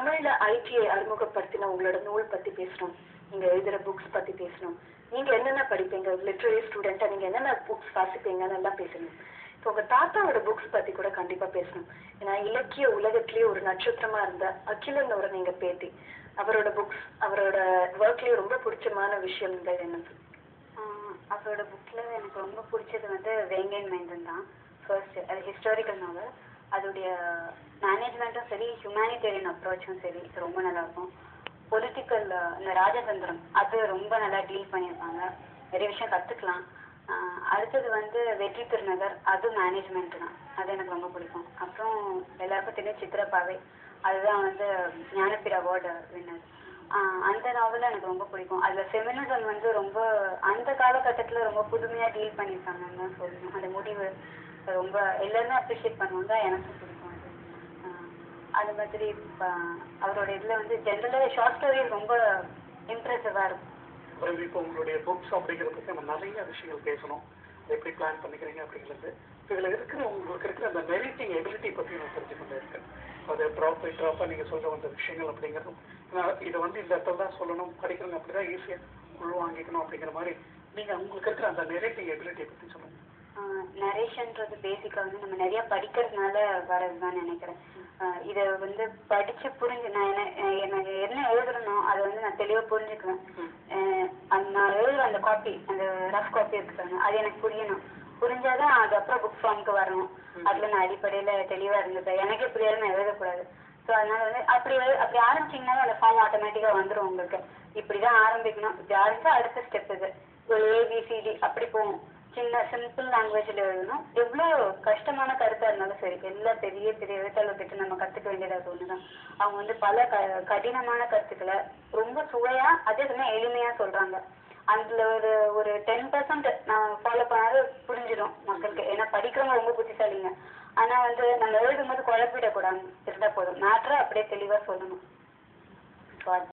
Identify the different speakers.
Speaker 1: தமிழ்ல ஐடியை அறிமுகப்படுத்தின உங்களோட நூல் பத்தி பேசணும். நீங்க எழுதுற புக்ஸ் பத்தி பேசணும். நீங்க என்னென்ன படிப்பீங்க, லிட்ரரி ஸ்டூடெண்டா நீங்க என்னென்ன புக்ஸ் வாசிப்பீங்கன்னு எல்லாம் பேசணும். இப்போ உங்க தாத்தாவோட புக்ஸ் பத்தி கூட கண்டிப்பா பேசணும். ஏன்னா இலக்கிய உலகத்திலேயே ஒரு நட்சத்திரமா இருந்த அகிலனோட நீங்க பேட்டி, அவரோட புக்ஸ், அவரோட ஒர்க்லயே ரொம்ப பிடிச்சமான விஷயங்கள் என்னது?
Speaker 2: அவரோட புக்ல எனக்கு ரொம்ப பிடிச்சது வந்து வேங்கையன் மைந்தன் தான். ஃபர்ஸ்ட் அது ஹிஸ்டாரிக்கல் நாவல். அதோடைய மேனேஜ்மெண்ட்டும் சரி, ஹியூமனிடேரியன் அப்ரோச்சும் சரி, ரொம்ப நல்லா இருக்கும். பொலிட்டிக்கல் இந்த ராஜதந்திரம் அது ரொம்ப நல்லா டீல் பண்ணியிருப்பாங்க. நிறைய விஷயம் கற்றுக்கலாம். அடுத்தது வந்து வெற்றி திருநகர், அது மேனேஜ்மெண்ட் தான். அது எனக்கு ரொம்ப பிடிக்கும். அப்புறம் எல்லாருக்கும் தெரியும் சித்திரப்பாவை, அதுதான் வந்து ஞானபீர் அவார்டு வின்னர். அந்த நாவலும் எனக்கு ரொம்ப பிடிக்கும். அதில் ஃபெமினிசம் வந்து ரொம்ப அந்த காலகட்டத்தில் ரொம்ப புதுமையாக டீல் பண்ணியிருக்காங்கன்னு தான் சொல்லணும். அந்த முடிவு ரொம்ப எல்லாருமே அப்ரிஷியேட் பண்ணுவாங்க, எனக்கும் பிடிக்கும் அது. அது மாதிரி அவரோட இதில் வந்து ஜென்ரலாக ஷார்ட் ஸ்டோரிஸ் ரொம்ப இம்ப்ரெசிவாக இருக்கும்.
Speaker 3: இப்போ உங்களுடைய புக்ஸ் அப்படிங்கிறத பற்றி நம்ம நிறைய விஷயங்கள் பேசணும். எப்படி பிளான் பண்ணிக்கிறீங்க அப்படிங்கிறது. இதில் உங்களுக்கு இருக்கிற அந்த நெரேட்டிங் எபிலிட்டி பற்றி நான் தெரிஞ்சுக்கொண்டே இருக்கேன். அது ட்ராப்பாக நீங்கள் சொல்ல வந்த விஷயங்கள் அப்படிங்கிறதும், இதை வந்து இந்த இடத்துல தான் சொல்லணும், படிக்கிறவங்க அப்படி தான் ஈஸியாக உள்வாங்கிக்கணும் அப்படிங்கிற மாதிரி நீங்கள் உங்களுக்கு இருக்கிற அந்த நெரேட்டிங் எபிலிட்டியை பற்றி சொல்லுங்கள்.
Speaker 2: நரேஷன்றது பேசிக்காக வந்து நம்ம நிறைய படிக்கிறதுனால வரதுதான் நினைக்கிறேன். இதை வந்து படிச்சு புரிஞ்சு நான் எனக்கு என்ன எழுதுறனோ அதை வந்து நான் தெளிவாக புரிஞ்சுக்குவேன். நான் எழுதுற அந்த காப்பி, அந்த ரஃப் காப்பி இருக்குறாங்க, அது எனக்கு புரியணும். புரிஞ்சாதான் அது அப்புறம் புக் ஃபார்முக்கு வரணும். அதுல நான் அடிப்படையில தெளிவா இருந்துப்பேன். எனக்கே புரியாது, நான் எழுதக்கூடாது. ஸோ அதனால வந்து அப்படி ஆரம்பிச்சிங்கனாலும் அந்த ஃபார்ம் ஆட்டோமேட்டிக்காக வந்துடும் உங்களுக்கு. இப்படிதான் ஆரம்பிக்கணும், இப்படி ஆரம்பிச்சா அடுத்த ஸ்டெப் இது ஒரு ஏபிசிடி அப்படி போகும். சின்ன சிம்பிள் லாங்குவேஜில் எழுதணும். எவ்வளோ கஷ்டமான கருத்தாக இருந்தாலும் சரி, எல்லா பெரிய பெரிய எழுத்தாளர்கிட்ட நம்ம கற்றுக்க வேண்டியது அது ஒன்று தான். அவங்க வந்து பல கடினமான கருத்துக்களை ரொம்ப சுவையாக அதே சமயம் எளிமையாக சொல்கிறாங்க. அதில் ஒரு 10% நான் ஃபாலோ பண்ணாலும் புரிஞ்சிடும் மக்களுக்கு. ஏன்னா படிக்கிறவங்க ரொம்ப புத்திசாலிங்க. ஆனால் வந்து நம்ம எழுதும் போது குழப்பிடக்கூடாது இருந்தால் போதும். மேட்ரை அப்படியே தெளிவாக சொல்லணும். ஸோ